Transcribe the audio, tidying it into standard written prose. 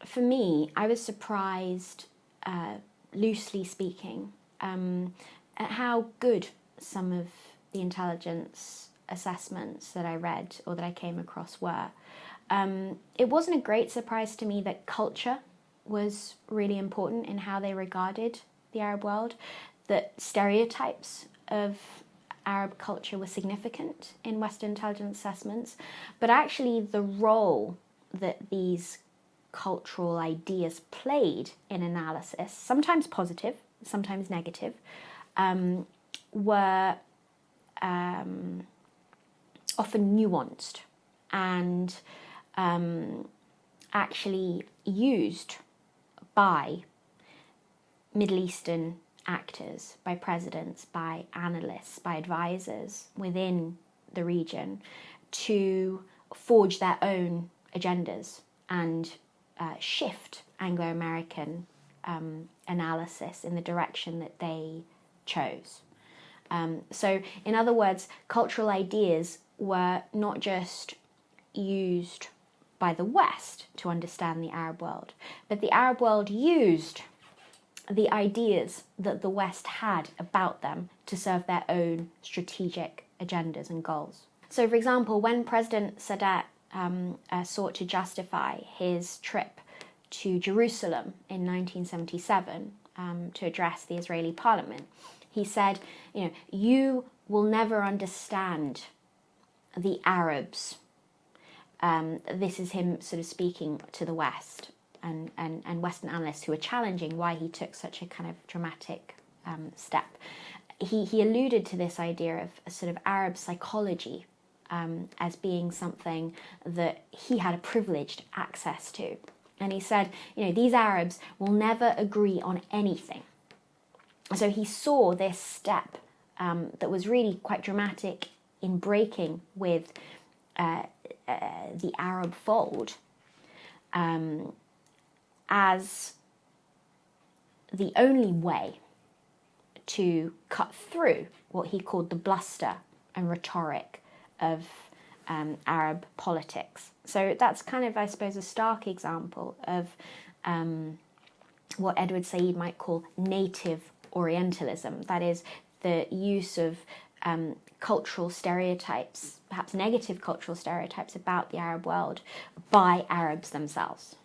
for me, I was surprised, loosely speaking, at how good some of the intelligence assessments that I read or that I came across were. It wasn't a great surprise to me that culture was really important in how they regarded the Arab world, that stereotypes of Arab culture were significant in Western intelligence assessments, but actually the role that these cultural ideas played in analysis, sometimes positive, sometimes negative, were often nuanced and actually used by Middle Eastern actors, by presidents, by analysts, by advisors within the region to forge their own agendas and shift Anglo-American analysis in the direction that they chose. So, in other words, cultural ideas were not just used by the West to understand the Arab world, but the Arab world used the ideas that the West had about them to serve their own strategic agendas and goals. So, for example, when President Sadat sought to justify his trip to Jerusalem in 1977 to address the Israeli parliament, he said, you will never understand the Arabs. This is him sort of speaking to the West and Western analysts who are challenging why he took such a kind of dramatic step. He alluded to this idea of a sort of Arab psychology as being something that he had a privileged access to. And he said, these Arabs will never agree on anything. So he saw this step that was really quite dramatic in breaking with the Arab fold as the only way to cut through what he called the bluster and rhetoric of Arab politics. So that's kind of, I suppose, a stark example of what Edward Said might call native Orientalism. That is, the use of cultural stereotypes, perhaps negative cultural stereotypes about the Arab world by Arabs themselves.